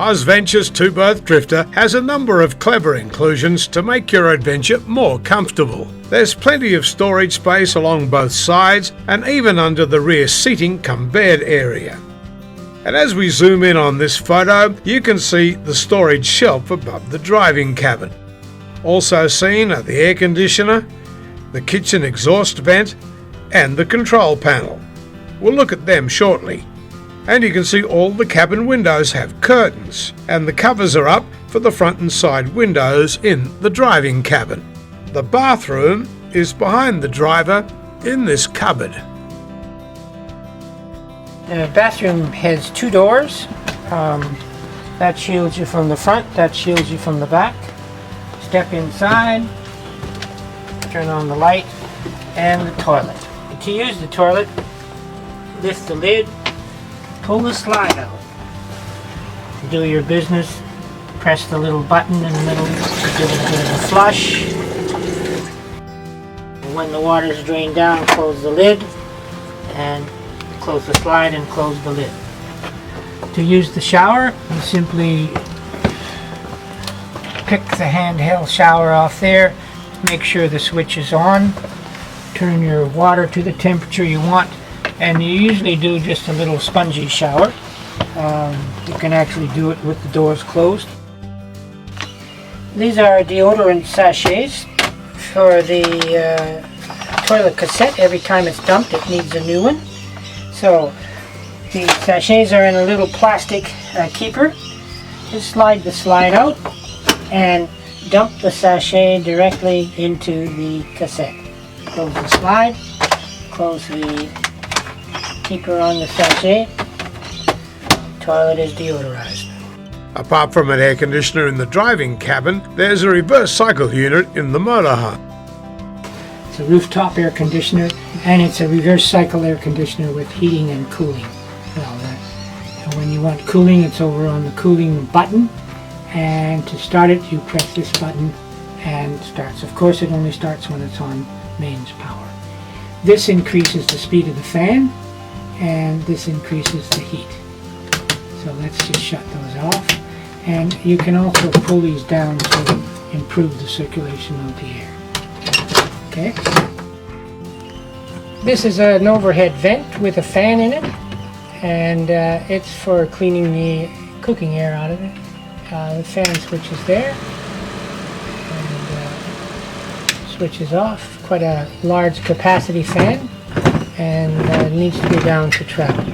AusVenture's two-berth drifter has a number of clever inclusions to make your adventure more comfortable. There's plenty of storage space along both sides and even under the rear seating cum bed area. And as we zoom in on this photo, you can see the storage shelf above the driving cabin. Also seen are the air conditioner, the kitchen exhaust vent and the control panel. We'll look at them shortly. And you can see all the cabin windows have curtains, and the covers are up for the front and side windows in the driving cabin. The bathroom is behind the driver in this cupboard. The bathroom has two doors. That shields you from the front, that shields you from the back. Step inside, turn on the light, and the toilet. To use the toilet, lift the lid, pull the slide out. Do your business, press the little button in the middle to give it a bit of a flush. When the water is drained down, close the lid and close the slide and close the lid. To use the shower, you simply pick the handheld shower off there, make sure the switch is on, turn your water to the temperature you want, and you usually do just a little spongy shower. You can actually do it with the doors closed. These are deodorant sachets for the toilet cassette. Every time it's dumped, it needs a new one. So the sachets are in a little plastic keeper. Just slide the slide out and dump the sachet directly into the cassette. Close the slide, close the keeper on the sachet. Toilet is deodorized. Apart from an air conditioner in the driving cabin, there's a reverse cycle unit in the motorhome. It's a rooftop air conditioner, and it's a reverse cycle air conditioner with heating and cooling. And when you want cooling, it's over on the cooling button, and to start it, you press this button and it starts. Of course, it only starts when it's on mains power. This increases the speed of the fan, and this increases the heat. So let's just shut those off. And you can also pull these down to improve the circulation of the air. Okay. This is an overhead vent with a fan in it, and it's for cleaning the cooking air out of it. The fan switch is there, and switch is off. Quite a large capacity fan, and needs to be down to travel.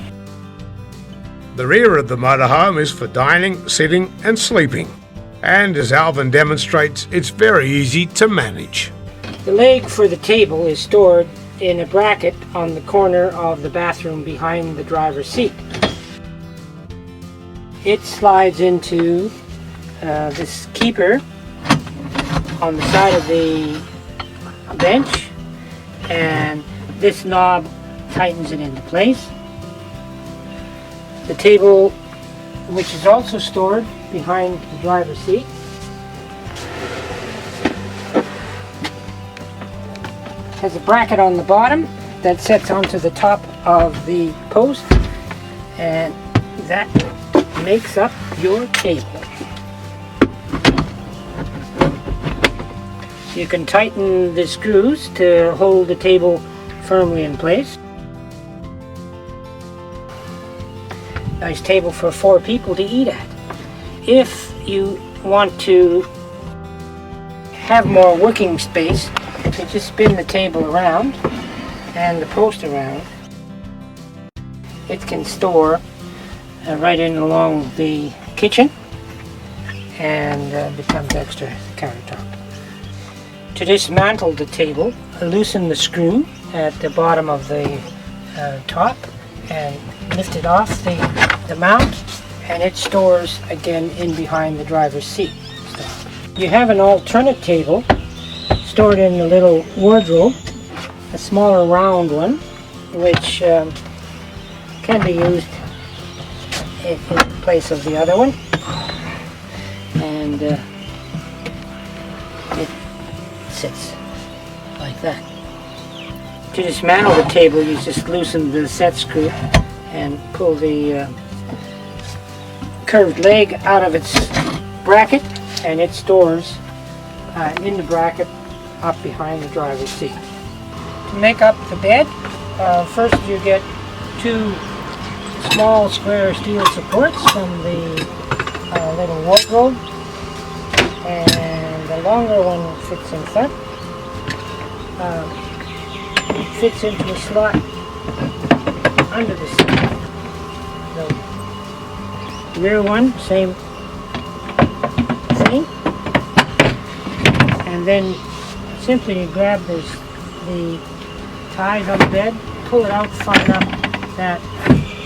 The rear of the motorhome is for dining, sitting and sleeping. And as Alvin demonstrates, it's very easy to manage. The leg for the table is stored in a bracket on the corner of the bathroom behind the driver's seat. It slides into this keeper on the side of the bench, and this knob tightens it into place. The table, which is also stored behind the driver's seat, has a bracket on the bottom that sets onto the top of the post, and that makes up your table. You can tighten the screws to hold the table firmly in place. Nice table for 4 people to eat at. If you want to have more working space, you just spin the table around and the post around. It can store right in along the kitchen and becomes extra countertop. To dismantle the table, loosen the screw at the bottom of the top and lift it off the mount, and it stores again in behind the driver's seat. You have an alternate table stored in the little wardrobe, a smaller round one, which can be used in place of the other one, and it sits like that. To dismantle the table, you just loosen the set screw and pull the curved leg out of its bracket, and it stores in the bracket up behind the driver's seat. To make up the bed, first you get two small square steel supports from the little wardrobe, and the longer one fits in front. It fits into a slot under the seat. The rear one, same thing. And then simply you grab the ties on the bed, pull it out far enough that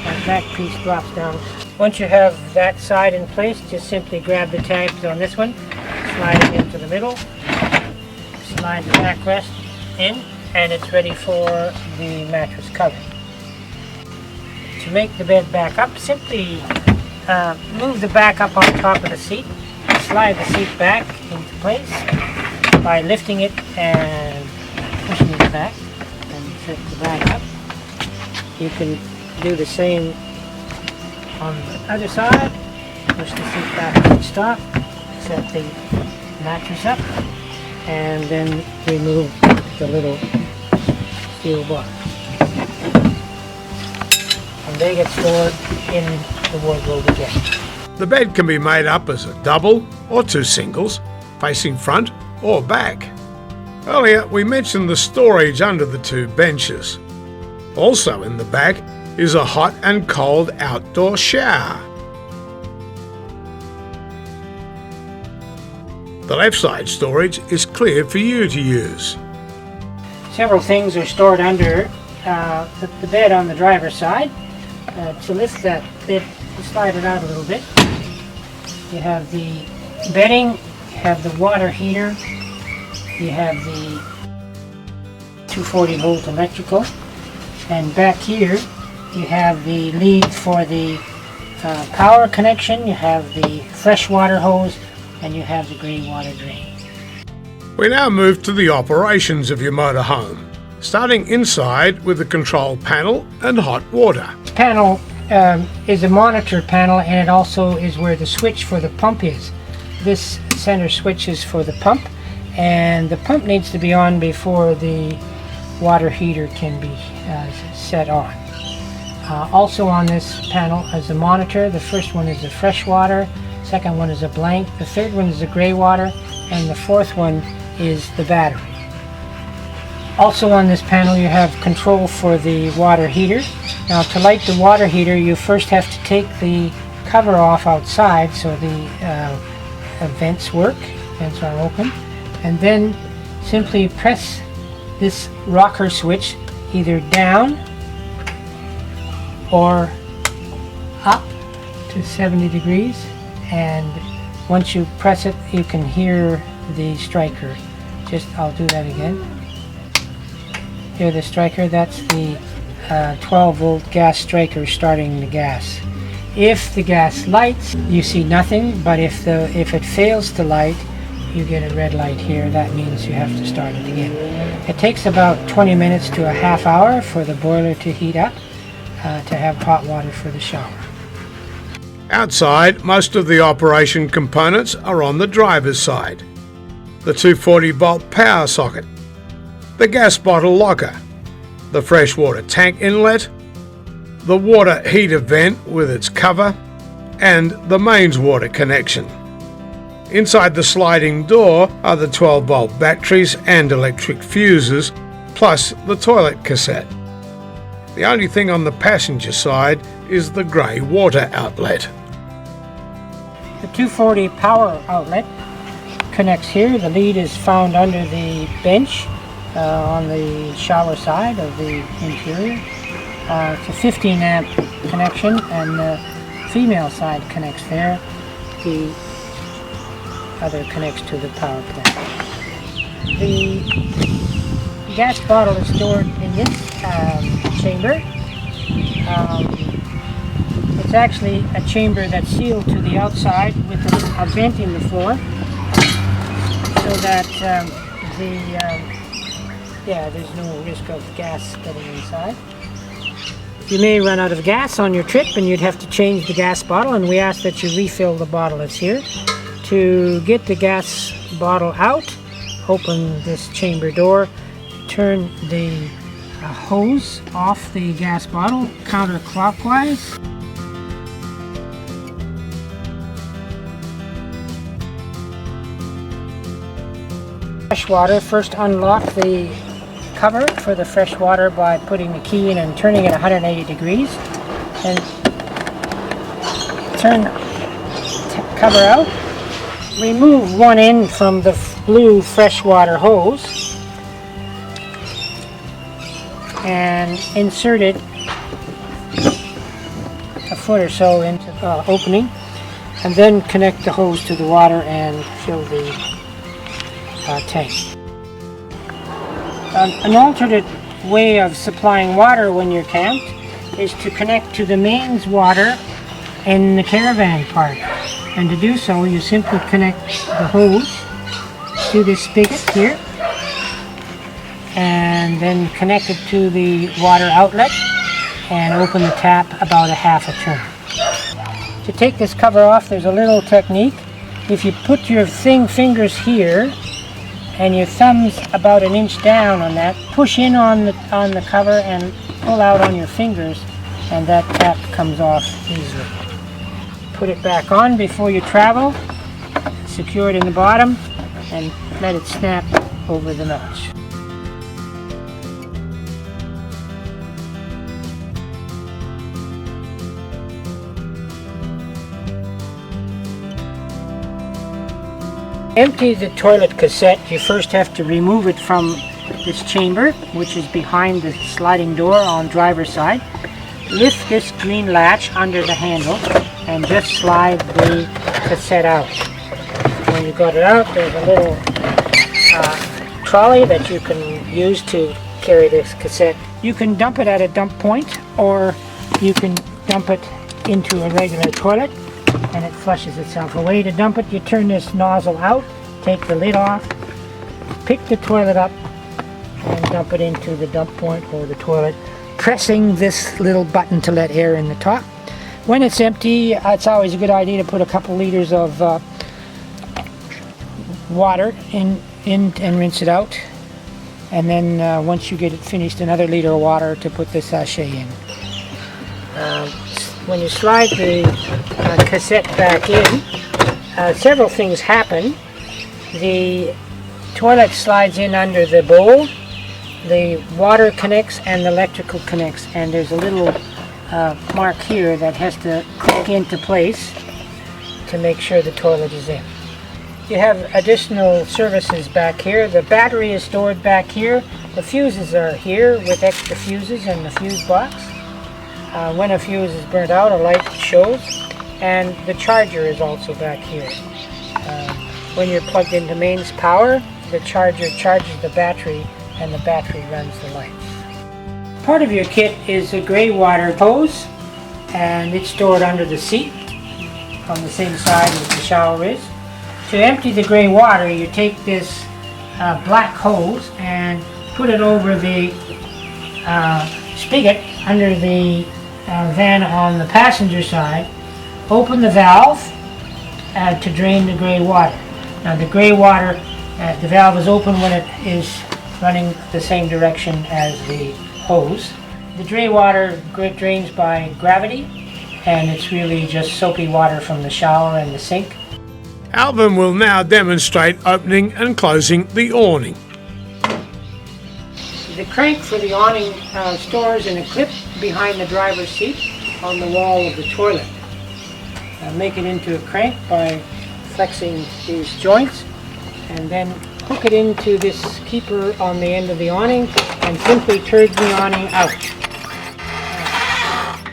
that back piece drops down. Once you have that side in place, just simply grab the tabs on this one, slide it into the middle, slide the backrest in, and it's ready for the mattress cover. To make the bed back up, simply move the back up on top of the seat, slide the seat back into place by lifting it and pushing it back, and set the back up. You can do the same on the other side. Push the seat back to stop, set the mattress up, and then remove the little steel bar. And they get stored in the wardrobe again. The bed can be made up as a double or two singles, facing front or back. Earlier we mentioned the storage under the two benches. Also in the back is a hot and cold outdoor shower. The left side storage is cleared for you to use. Several things are stored under the bed on the driver's side. To lift that bed, slide it out a little bit. You have the bedding, you have the water heater, you have the 240 volt electrical, and back here you have the lead for the power connection, you have the fresh water hose, and you have the grey water drain. We now move to the operations of your motorhome, starting inside with the control panel and hot water. This panel is a monitor panel, and it also is where the switch for the pump is. This center switch is for the pump, and the pump needs to be on before the water heater can be set on. Also on this panel is a monitor. The first one is the fresh water, second one is a blank, the third one is the gray water, and the fourth one is the battery. Also on this panel you have control for the water heater. Now to light the water heater you first have to take the cover off outside so the vents work, vents are open, and then simply press this rocker switch either down or up to 70 degrees, and once you press it you can hear the striker. I'll do that again. Hear the striker? That's the 12 volt gas striker starting the gas. If the gas lights, you see nothing, but if it fails to light, you get a red light here. That means you have to start it again. It takes about 20 minutes to a half hour for the boiler to heat up, to have hot water for the shower. Outside, most of the operation components are on the driver's side. The 240 volt power socket, the gas bottle locker, the freshwater tank inlet, the water heater vent with its cover, and the mains water connection. Inside the sliding door are the 12 volt batteries and electric fuses, plus the toilet cassette. The only thing on the passenger side is the grey water outlet. The 240 power outlet connects here. The lead is found under the bench on the shower side of the interior. It's a 15 amp connection, and the female side connects there. The other connects to the power plant. The gas bottle is stored in this chamber. It's actually a chamber that's sealed to the outside with a vent in the floor, so that there's no risk of gas getting inside. You may run out of gas on your trip and you'd have to change the gas bottle, and we ask that you refill the bottle that's here. To get the gas bottle out, open this chamber door, turn the hose off the gas bottle counterclockwise. Fresh water, first unlock the cover for the fresh water by putting the key in and turning it 180 degrees, and turn the cover out. Remove one end from the blue freshwater hose and insert it a foot or so into the opening, and then connect the hose to the water and fill the tank. An alternate way of supplying water when you're camped is to connect to the mains water in the caravan park. And to do so, you simply connect the hose to this spigot here, and then connect it to the water outlet and open the tap about a half a turn. To take this cover off, there's a little technique. If you put your fingers here and your thumbs about an inch down on that, push in on the cover and pull out on your fingers, and that tap comes off easily. Put it back on before you travel, secure it in the bottom, and let it snap over the notch. Empty the toilet cassette. You first have to remove it from this chamber, which is behind the sliding door on driver's side. Lift this green latch under the handle and just slide the cassette out. When you got it out, there's a little trolley that you can use to carry this cassette. You can dump it at a dump point, or you can dump it into a regular toilet and it flushes itself away. To dump it, you turn this nozzle out, take the lid off, pick the toilet up and dump it into the dump point or the toilet, pressing this little button to let air in the top. When it's empty, it's always a good idea to put a couple liters of water in and rinse it out. And then once you get it finished, another liter of water to put the sachet in. When you slide the cassette back in, several things happen. The toilet slides in under the bowl, the water connects and the electrical connects, and there's a little mark here that has to click into place to make sure the toilet is in. You have additional services back here. The battery is stored back here. The fuses are here with extra fuses in the fuse box. When a fuse is burnt out, a light shows, and the charger is also back here. When you're plugged into mains power, the charger charges the battery and the battery runs the lights. Part of your kit is a gray water hose, and it's stored under the seat on the same side as the shower is. To empty the gray water, you take this black hose and put it over the spigot under the van on the passenger side. Open the valve to drain the gray water. Now the gray water, the valve is open when it is running the same direction as the hose. The gray water drains by gravity, and it's really just soapy water from the shower and the sink. Alvin will now demonstrate opening and closing the awning. The crank for the awning stores in a clip behind the driver's seat on the wall of the toilet. Make it into a crank by flexing these joints, and then hook it into this keeper on the end of the awning and simply turn the awning out.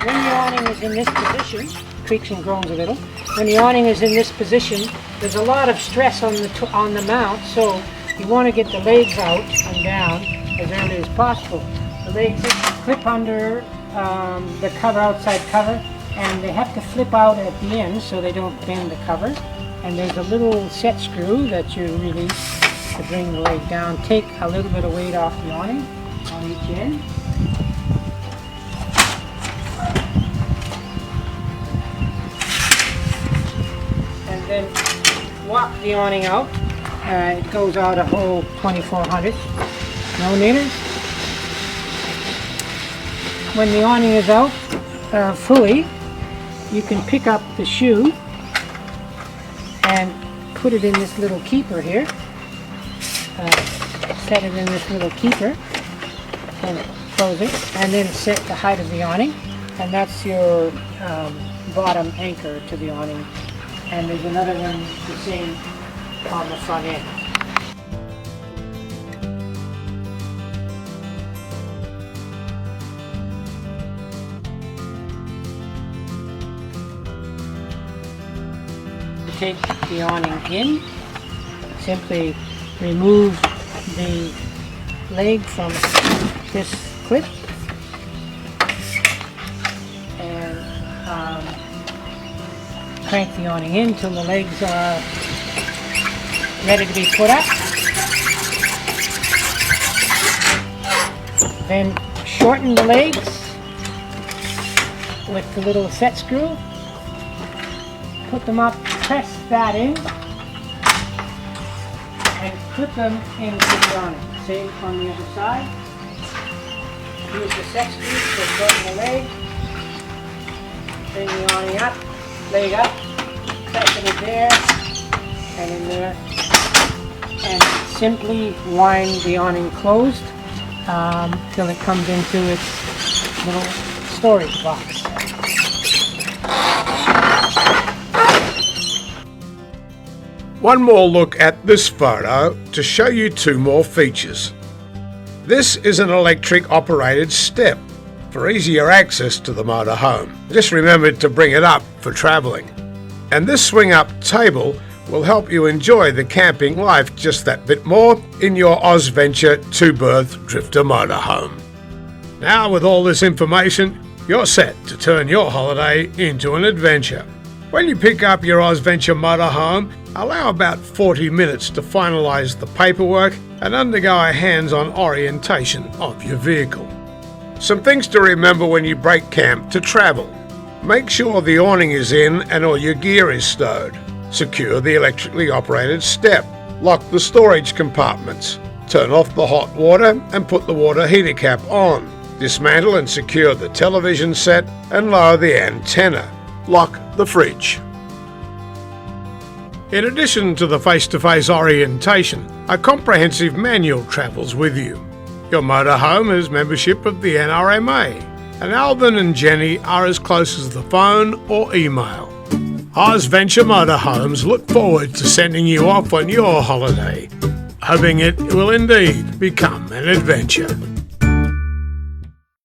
When the awning is in this position, creaks and groans a little, when the awning is in this position, there's a lot of stress on the mount, so you want to get the legs out and down as early as possible. The legs clip under the cover, outside cover, and they have to flip out at the end so they don't bend the cover. And there's a little set screw that you release to bring the leg down. Take a little bit of weight off the awning on each end. then walk the awning out. It goes out a whole 2400 millimeters. When the awning is out fully, you can pick up the shoe and put it in this little keeper here. Set it in this little keeper and close it, and then set the height of the awning, and that's your bottom anchor to the awning. And there's another one the same on the front end. To take the awning in, simply remove the leg from this clip and crank the awning in till the legs are ready to be put up. Then shorten the legs with the little set screw. Put them up, press that in, and put them into the awning. Same on the other side. Use the set screw to shorten the leg. Bring the awning up, leg up, pressing it there and in there, and simply wind the awning closed till it comes into its little storage box. One more look at this photo to show you two more features. This is an electric operated step for easier access to the motorhome. Just remember to bring it up for travelling. And this swing up table will help you enjoy the camping life just that bit more in your AusVenture 2-berth drifter motorhome. Now with all this information, you're set to turn your holiday into an adventure. When you pick up your AusVenture motorhome, allow about 40 minutes to finalise the paperwork and undergo a hands-on orientation of your vehicle. Some things to remember when you break camp to travel. Make sure the awning is in and all your gear is stowed. Secure the electrically operated step. Lock the storage compartments. Turn off the hot water and put the water heater cap on. Dismantle and secure the television set and lower the antenna. Lock the fridge. In addition to the face-to-face orientation, a comprehensive manual travels with you. Your motorhome has membership of the NRMA, and Alvin and Jenny are as close as the phone or email. AusVenture Motorhomes look forward to sending you off on your holiday, hoping it will indeed become an adventure.